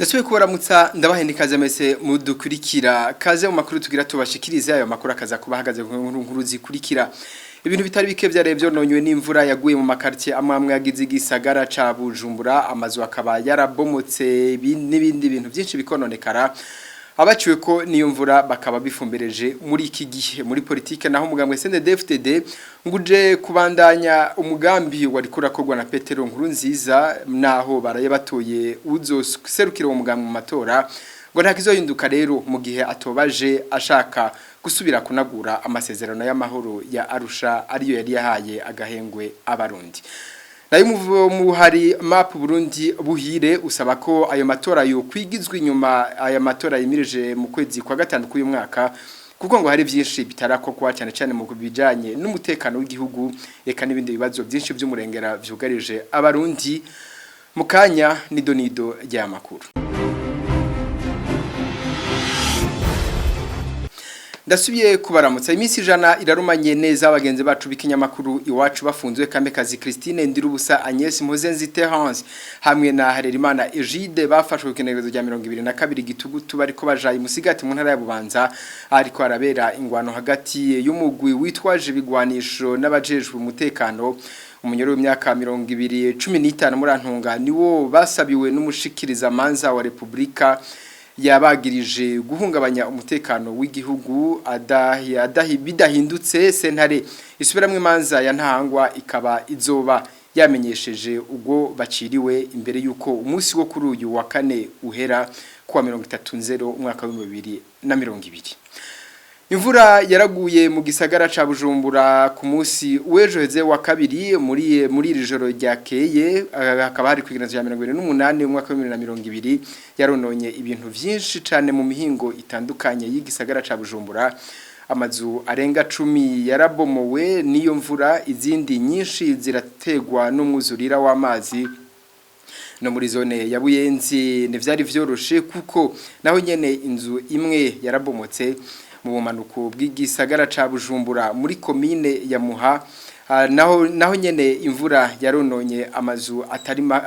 Ndasubiye kubaramutsa ndabahe kaze mese mudukurikira kaze mu makuru tugira tubashikirize ayo makuru akaza kubahagaze nkuru zikurikira ibintu bitari bike byarebyo nonywe n'imvura yaguye mu makartie amwe yagize igisagara ca Bujumbura amazu akaba yarabomotse n'ibindi bintu byinshi bikononekara abaciwe ko niyo mvura bakaba bifumbereje muri iki gihe muri politike naho umugambwe CNDD-FDD nguje kubandanya umugambi wari kurakorwa na Petero Nkurunziza naho baraye batoye uzoserukira uwo mugambi mu matora ngo ntakizohinduka rero mu gihe atobaje ashaka gusubira kunagura amasezerano y'amahoro ya Arusha ariyo yari yahaye agahengwe abarundi nayo muhari map Burundi buhire usaba ko ayo matora yo kwigizwe inyuma aya matora yimirije mu kwezi kwa gatanu k'uyu mwaka kuko ngo hari byinshi bitarakokwa cyane cyane mu kubijanye n'umutekano w'igihugu eka n'ibindi bibazo byinshi by'umurengera vyugarije abarundi mukanya nido rya makuru Ndasubiye kubaramutsa iminsi ijana irarumanye neza abagenzi bacu b'ikinyamakuru iwacu bafunzwe Kamekazi Christine Ndirubusa Agnes Mpozenzi Terence hamwe na Harerimana Egide bafashwe ku kinerezo rya 22 gitugutu bariko bajaye musigati mu ntara ya Bubanza ariko arabera ingwano hagati y'umugwi witwaje bigwanisho n'abajejwe umutekano umunyoro w'imyaka 2015 muri Antunga niwo basabiwe n'umushikiriza manza wa Republika yabagirije guhungabanya umutekano w'igihugu bidahindutse sentare isubiramwe manza ya ntahangwa ikaba izoba yamenyesheje ubwo baciriwe imbere yuko umunsi wo kuri uyu wa kane uhera kuwa 30 umwaka wa 2020 Imvura yaraguye mu gisagara ca Bujumbura ku munsi wejoheze wa kabiri muri iri joro ryakeye hakaba hari kwigirazo ya 28 umwaka wa 2020 yarononye ibintu byinshi cyane mu mihingo itandukanye y'igisagara ca Bujumbura amazu arenga 10 yarabomowe niyo mvura izindi nyinshi zirategwa n'umwuzurira w'amazi no muri zone ya Buyenzi n'ivyari vyoroshe kuko naho nyene inzu imwe yarabomotse mu bumanuko bw'igisagara ca Bujumbura muri komine ya Muha naho nyene imvura yarononye amazu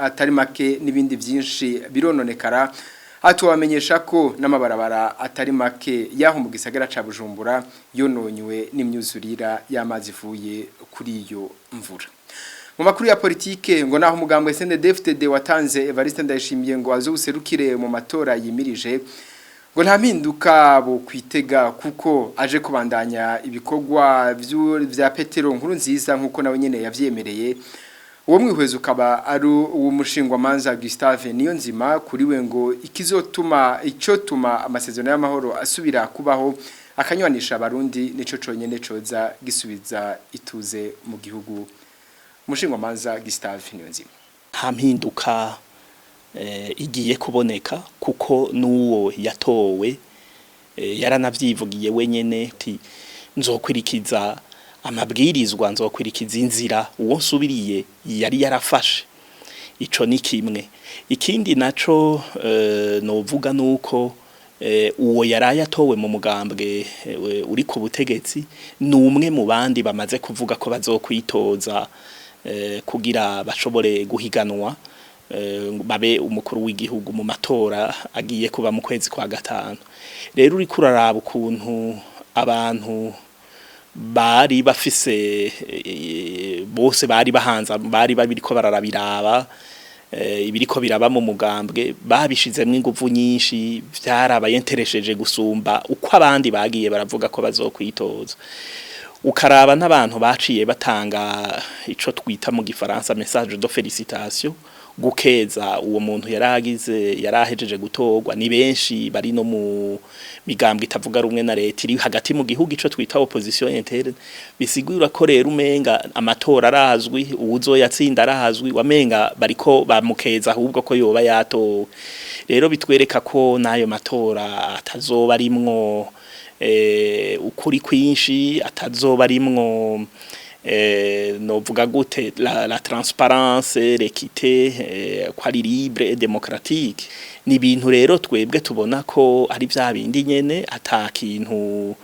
atari make n'ibindi byinshi birononekara atubamenyesha ko n'amabarabara atari make yaho mu gisagara ca Bujumbura yononywe n'imyuzurira y'amazi ivuye kuri iyo mvura mu makuru ya politike ngo naho umugambwe CNDD-FDD watanze Evariste Ndayishimiye ngo azoserukire mu matora yimirije ngo nta mpinduka bo kwitega kuko aje kubandanya ibikorwa vya Petero Nkurunziza nkuko nawe nyene yavyemereye uwo mwihwezo ukaba ari uwo mushingwa manza Gustave Niyonzima kuri we ngo icotuma amasezerano y'amahoro asubira kubaho akanywanisha abarundi nico conyene coza gisubiza ituze mu gihugu mushingwa manza Gustave Niyonzima nta mpinduka igiye kuboneka kuko nuwo yatowe yaranavyivugiye wenyene ati nzokwirikiza amabwirizwa nzokwirikiza inzira uwo nsubiriye yari yarafashe ico ni kimwe ikindi naco novuga nuko uwo yaraye atowe mu mugambwe uri ku butegetsi numwe mu bandi bamaze kuvuga ko bazokwitoza kugira bashobore guhiganwa babe umukuru w'igihugu mu matora agiye kuba mu kwezi kwa gatanu rero uri kuraraba ukuntu abantu bari bafise bose bari bahanza bari babiriko bararabiraba ibiriko biraba mu mugambwe babishizemo ingufu nyinshi byarabayenteresheje gusumba uko abandi bagiye baravuga ko bazokwitoza ukaraba n'abantu baciye batanga ico twita mu gifaransa message de félicitation gukeza uwo muntu yarahejeje gutorwa ni benshi bari no mu migambwe itavuga rumwe na leta iri hagati mu gihugu ico twita opposition interne bisigura ko rero umenga amatora arazwi uwuzoyatsinda arazwi wamenga bariko bamukeza ahubwo ko yoba yato rero bitwereka ko nayo matora atazoba arimwo ukuri kwinshi atazoba arimwo novuga gute la transparence l'équité kwari libre et démocratique ni bintu rero twebwe tubona ko ari vya bindi nyene atakintu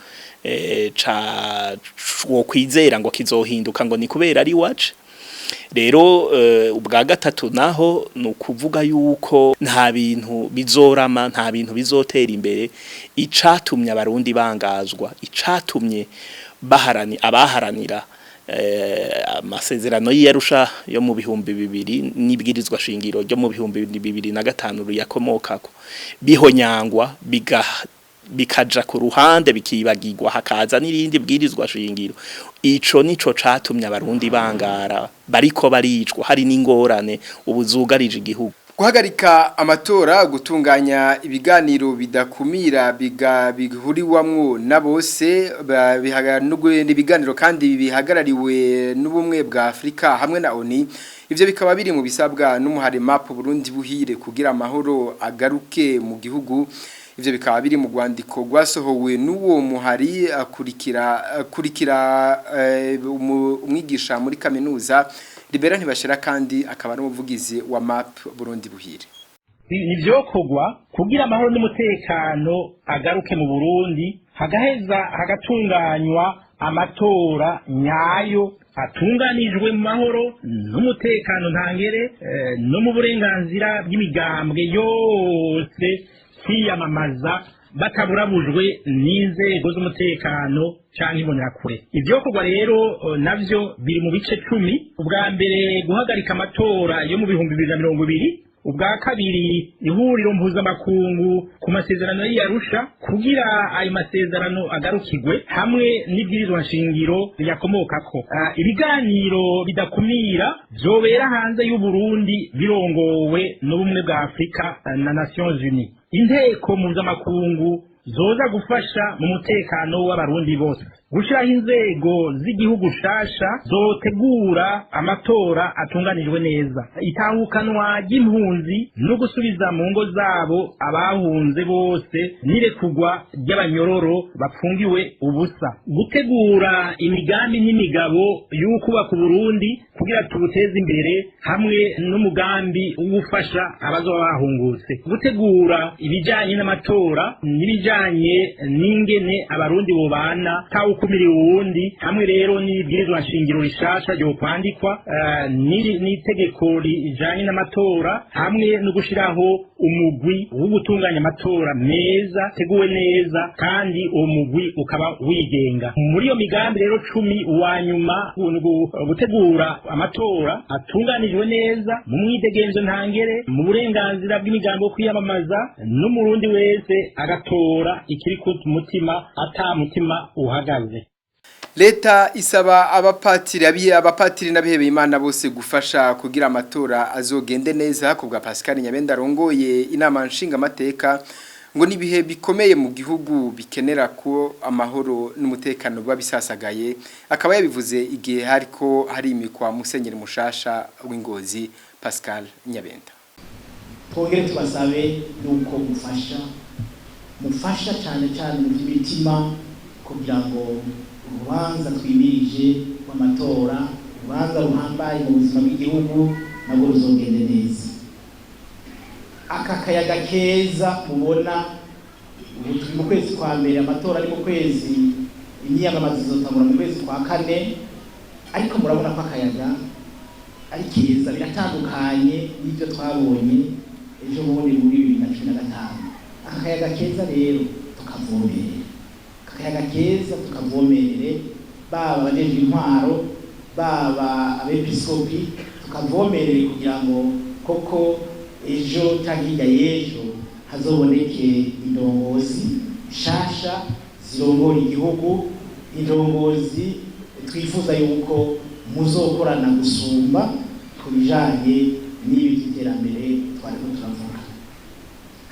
wo kwizera ngo kizohinduka ngo ni kubera ari wacu rero ubwa gatatu naho nukuvuga yuko nta bintu bizorama nta bintu bizotera imbere icatumye abarundi bangazwa icatumye abaharanira amasezerano y'Arusha yo mu bihumbi 2000 n'ibwirizwa shingiro ryo mu bihumbi 2005 yakomokako bihonyangwa bikaja ku ruhande bikibagirwa hakaza n'irindi bwirizwa shingiro ico nico catumye abarundi bangara bariko baricwa hari n'ingorane ubuzugarije igihugu guhagarika amatora gutunganya ibiganiro bidakumira bihuriwamwo na bose bihaganugwe n'ibiganiro kandi bihagarariwe n'ubumwe bwa Afrika hamwe na ONU ivyo bikaba biri mu bisabwa n'umuhari map Burundi buhire kugira amahoro agaruke mu gihugu ivyo bikaba biri mu rwandiko rwasohowe n'uwo muhari kurikira umwigisha muri kaminuza Libera ntibashira kandi akaba ari umuvugizi wa map Burundi buhire nivyokogwa kugira amahoro n'umutekano agaruke mu Burundi hagaheza hagatunganywa amatora nyayo atunganijwe mu mahoro n'umutekano ntangere no mu burenganzira bw'imigambwe yose kwiyamamaza bataburabujwe n'inzego z'umutekano canke imbonerakure ivyokorwa rero navyo biri mu bice 10 ubwa mbere guhagarika amatora yo mu bihumbi 2020 ubwa kabiri ihuriro mpuzamakungu ku masezerano y'Arusha kugira ayo masezerano agarukirwe hamwe n'ibwirizwa nshingiro yakomokako ibiganiro bidakumira vyobera hanze y'u Burundi birongowe n'ubumwe bwa Afrika na Nations Unies inteko mpuzamakungu zoza gufasha mu mutekano w'abarundi bose gushiraho inzego z'igihugu shasha zotegura amatora atunganijwe neza itangukanwa ry'impunzi no gusubiza mu ngo zabo abahunze bose nirekugwa ry'abanyororo bapfungiwe ubusa gutegura imigambi n'imigabo y'ukubaka ku Burundi kugira tubuteze imbere hamwe n'umugambi ugufasha abazoba bahungutse gutegura ibijanye n'amatora n'ibijanye n'ingene abarundi bobana kumiri uwundi hamwe rero n'ibwirizwa nshingiro rishasha ryo kwandikwa n'itegeko rijanye n'amatora hamwe no gushiraho umugwi wo gutunganya amatora meza teguwe neza kandi uwo mugwi ukaba wigenga muri iyo migambi rero 10 wanyuma gutegura amatora atunganijwe neza mu mwidegenzo ntangere mu burenganzira bw'imigambo kwiyamamaza n'umurundi wese agatora ikiri ku mutima ata mutima uhagaze Leta isaba abapatiri n'abihebeye Imana bose gufasha kugira amatora azogende neza kubwa Pascal Nyabenda rongoye inama nshinga mateka ngo nibihe bikomeye mu gihugu bikenera ko amahoro n'umutekano babisasagaye akaba yabivuze igihe hariko hari imikwa Musenyeri mushasha w'Ingozi Pascal Nyabenda twongere tubasabe nuko mufasha cyane mu by'imitima kugira ngo urubanza twimirije w'amatora urubanza ruhambaye mu buzima bw'igihugu nabwo ruzogende neza aka kayaga keza mubona ubu turi mu kwezi kwa mbere amatora ari mu kwezi imyiyamamazo izotangura mu kwezi kwa 4 ariko murabona ko akayaga ari keza biratandukanye n'ibyo twabonye ejo bundi muri 2015 akayaga keza rero tukavomerere baba abajeje intwaro baba abepiskopi tukavomerere kugira ngo koko ejo cyangwa y'ejo hazoboneke indongozi shasha zirongora igihugu indongozi twifuza yuko muzokorana gusumba kubijanye n'ibiterambere twariko turavuga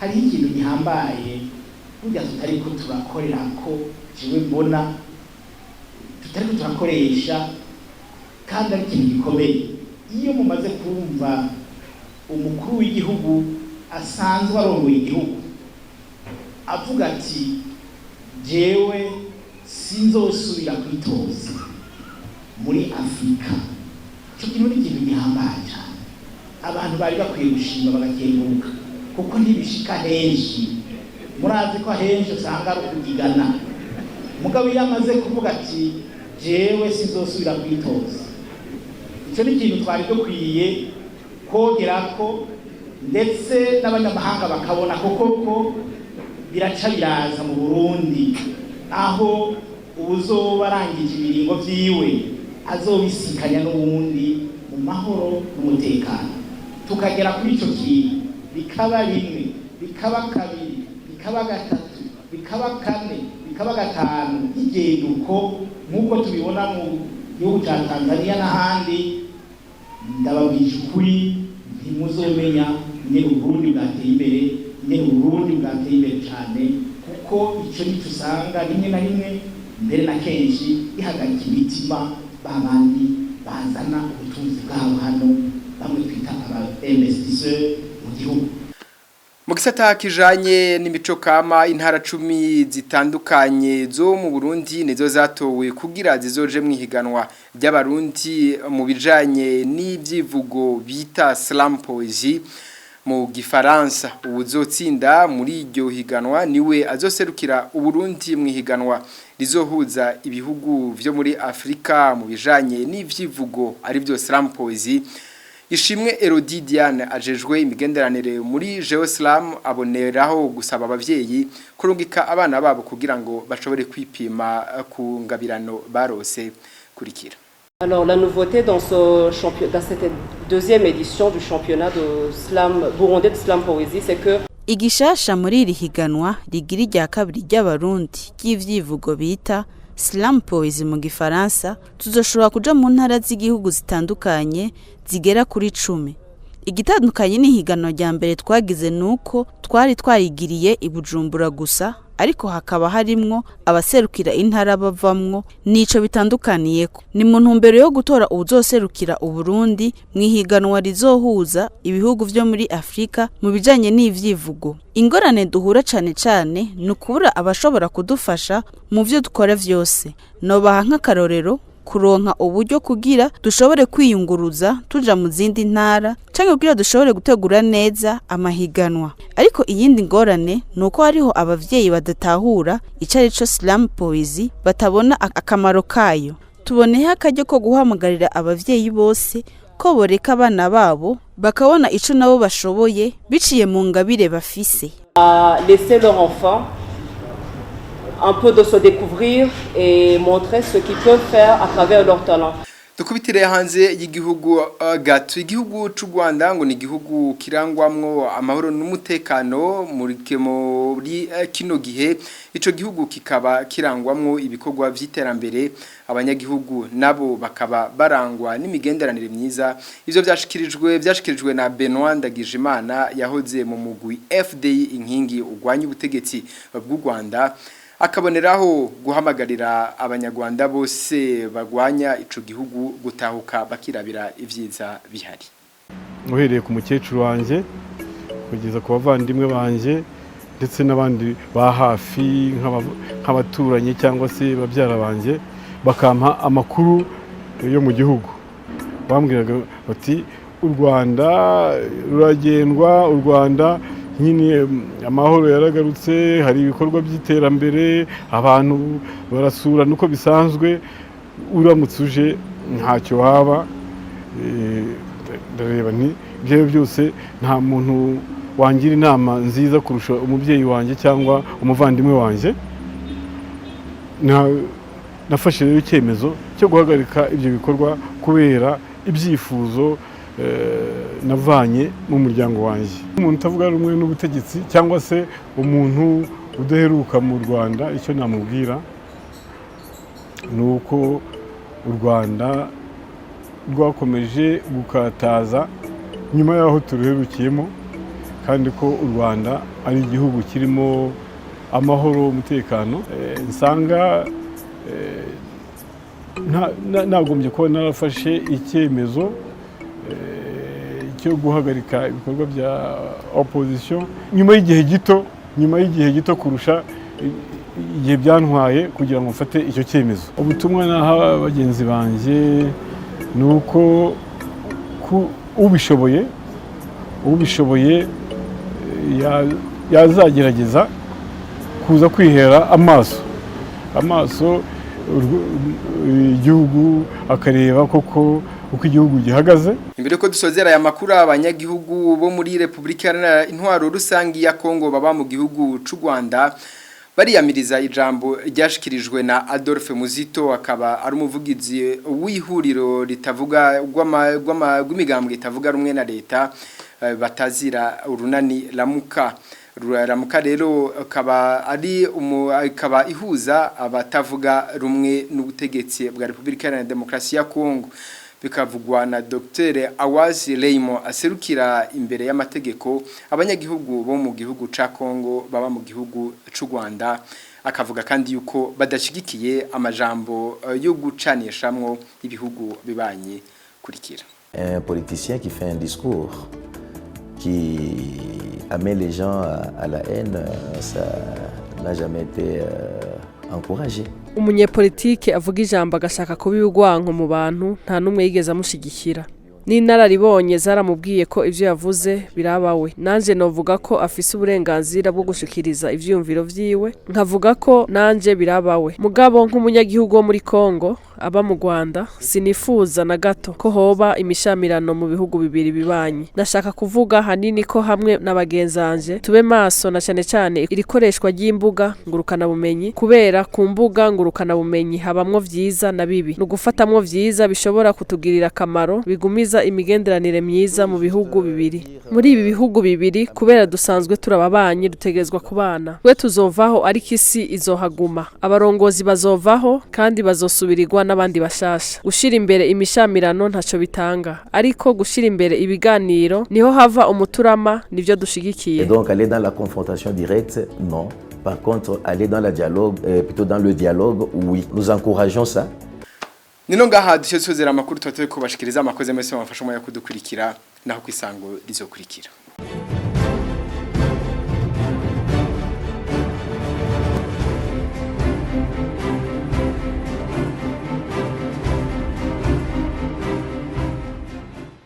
hari ikintu gihambaye burya tutariko turakorera ko jewe mbona tutariko turakoresha kandi ari ikintu gikomeye iyo mumaze kumva umukuru w'igihugu asanzwe arongoye igihugu avuga ati jewe sinzosubira kwitoza muri Afrika cyo kintu ni ikintu gihambaye cyane abantu bari bakwiye gushima bagakenguruka kuko ntibishika henshi murazi ko henshi usanga ari ukugigana mugabo yamaze kuvuga ati jewe sinzosubira kwitoza icyo ni ikintu twari dukwiye kogerako ndetse n'abanyamahanga bakabona koko biraca biraza mu Burundi aho ubuzoba arangije ibiringo vyiwe azobisikanya n'ubundi mu mahoro n'umutekano tukagera kuri ico kintu bikaba rimwe bikaba kabiri bikaba gatatu bikaba kane bikaba gatanu igenduko nk'uko tubibona mu gihugu cya Tanzania n'ahandi ndababwije ukuri ntimuzomenya nyene Burundi bwateye imbere nyene Burundi bwateye imbere cyane kuko icyo nicyo usanga rimwe na rimwe mbere na kenshi ihagarika imitima babandi bazana ubutunzi bwabo hano bamwe twita aba investisseurs mu gihugu. Mu gisata kijanye n'imico kama intara 10 zitandukanye zo mu Burundi nizo zatowe kugira zizoje mwihiganwa by'abarundi mu bijanye n'ivyivugo bita slam poesie mu gifaransa. Ubuzotsinda muri iryo higanwa niwe azoserukira Uburundi mwihiganwa rizohuza ibihugu vyo muri Afrika mu bijanye n'ivyivugo ari byo slam poesie. Ishimwe Elodie Diane ajejwe imigenderanire muri Geoslam aboneraho gusaba abavyeyi kurungika abana babo kugira ngo bashobore kwipima ku ngabirano barose kurikira. Alors la nouveauté dans cette deuxième édition du championnat de slam burundais de slam poésie c'est que igishasha muri iri higanwa rigira rya kabiri ry'abarundi ry'ivyivugo bita slam poésie mu gifaransa tuzoshobora kuja mu ntara z'igihugu zitandukanye zigera kuri 10. Igitandukanye n'ihigano rya mbere twagize nuko twari twarigiriye i Bujumbura gusa ariko hakaba harimwo abaserukira intara bavamwo nico bitandukaniyeko. Ni mu ntumbero yo gutora ubuzoserukira Uburundi mwihiganwa rizohuza ibihugu vyo muri Afrika mu bijanye n'ivyivugo. Ingorane duhura cane nukubura abashobora kudufasha mu vyo dukora vyose. Nobaha nk'akarorero kuronka uburyo kugira dushobore kwiyunguruza tuja mu zindi ntara canke kugira dushobore gutegura neza amahiganwa. Ariko iyindi ngorane nuko hariho abavyeyi badatahura icarico slam poesie batabona akamaro kayo. Tuboneho akaryo ko guhamagarira abavyeyi bose ko boreka abana babo bakabona ico nabo bashoboye biciye mu ngabire bafise. Laisser leur enfant un peu de se découvrir et montrer ce qu'ils peuvent faire à travers leur talent. Dukubitire hanze y'igihugu gato igihugu c'u Rwanda ngo ni igihugu kirangwamwo amahoro n'umutekano muri kino gihe ico gihugu kikaba kirangwamwo ibikorwa vy'iterambere abanyagihugu nabo bakaba barangwa n'imigenderanire myiza. Ivyo byashikirijwe na Benoît Ndagijimana yahoze mu mugwi FDI inkingi ugwanya ubutegetsi bw'u Rwanda akaboneraho guhamagarira abanyarwanda bose bagwanya ico gihugu gutahuka bakirabira ivyiza bihari. Uhereye ku mukecuru wanje kugeza ku bavandimwe banje ndetse n'abandi ba hafi nk'abaturanyi cyangwa se babyara banje bakampa amakuru yo mu gihugu. Bambwiraga bati u Rwanda ruragendwa, u Rwanda nyine amahoro yaragarutse, hari ibikorwa by'iterambere, abantu barasura nuko bisanzwe, uramutse uje ntacyo waba. Ndareba nti ibyo byose nta muntu wangira inama nziza kurusha umubyeyi wanjye cyangwa umuvandimwe wanjye. Nafashe rero icyemezo cyo guhagarika ibyo bikorwa kubera ibyifuzo navanye mu muryango wanjye. Umuntu utavuga rumwe n'ubutegetsi cyangwa se umuntu udaheruka mu Rwanda, icyo namubwira ni uko u Rwanda rwakomeje gukataza nyuma y'aho turuherukiyemo, kandi ko u Rwanda ari igihugu kirimo amahoro, umutekano. Nsanga nagombye kuba narafashe icyemezo cyo guhagarika ibikorwa bya opposition nyuma y'igihe gito kurusha igihe byantwaye kugira ngo mfate icyo cyemezo. Ubutumwa naha bagenzi banjye ni uko ubishoboye yazagerageza kuza kwihera amaso igihugu akareba koko uko igihugu gihagaze. Imbere ko dusozera aya makuru abanyagihugu bo muri Republika Intwaro Rusangi ya Kongo baba mu gihugu c'u Rwanda bariyamiriza ijambo ryashikirijwe na Adolphe Muzito akaba ari umuvugizi w'ihuriro ritavuga rw'imigambwe itavuga rumwe na leta batazira urunani Ramuka rero akaba ihuza abatavuga rumwe n'ubutegetsi bwa Republika Iharanira Demokarasi ya Kongo bikavugwa na Dr Awazi Raymond aserukira imbere y'amategeko abanyagihugu bo mu gihugu ca Kongo baba mu gihugu c'u Rwanda akavuga kandi yuko badashigikiye amajambo yo gucanishamwo ibihugu bibanye kurikira. Un politicien qui fait un discours qui amène les gens à la haine, ça n'a jamais été encouragé. Umunyepolitike avuga ijambo agashaka kubibugwanko mu bantu nta numwe yigeze amushigikira. N'inararibonye zaramubwiye ko ivyo yavuze birabawe. Nanje novuga ko afise uburenganzira bwo gushikiriza ivyumviro vyiwe, nkavuga ko nanje birabawe. Mugabo nk'umunyagihugu wo muri Kongo aba mu Rwanda sinifuza na gato ko hoba imishamirano mu bihugu bibiri bibanye. Nashaka kuvuga hanini ko hamwe n'abagenzanje tube maso na cyane irikoreshwa ry'imbuga ngurukana bumenyi kubera ku mbuga ngurukana bumenyi habamwo vyiza na bibi. Nugufatamwo vyiza bishobora kutugirira akamaro bigumiza imigenderanire myiza mu bihugu bibiri. Muri ibi bihugu bibiri kubera dusanzwe turababanye dutegezwa kubana. We tuzovaho ariko isi izohaguma. Abarongozi bazovaho kandi bazosubirirwa n'abandi bashasha. Gushira imbere imishamirano ntaco bitanga, ariko gushira imbere ibiganiro niho hava umuturama nivyo dushigikiye. Et donc aller dans la confrontation directe, non. Par contre, aller dans le dialogue, plutôt dans le dialogue, oui. Nous encourageons ça. Nino ngaha dusozera amakuru twateye kubashikiriza amakoze mwese bamfasha mu yakudukurikira naho kwisango rizokurikira.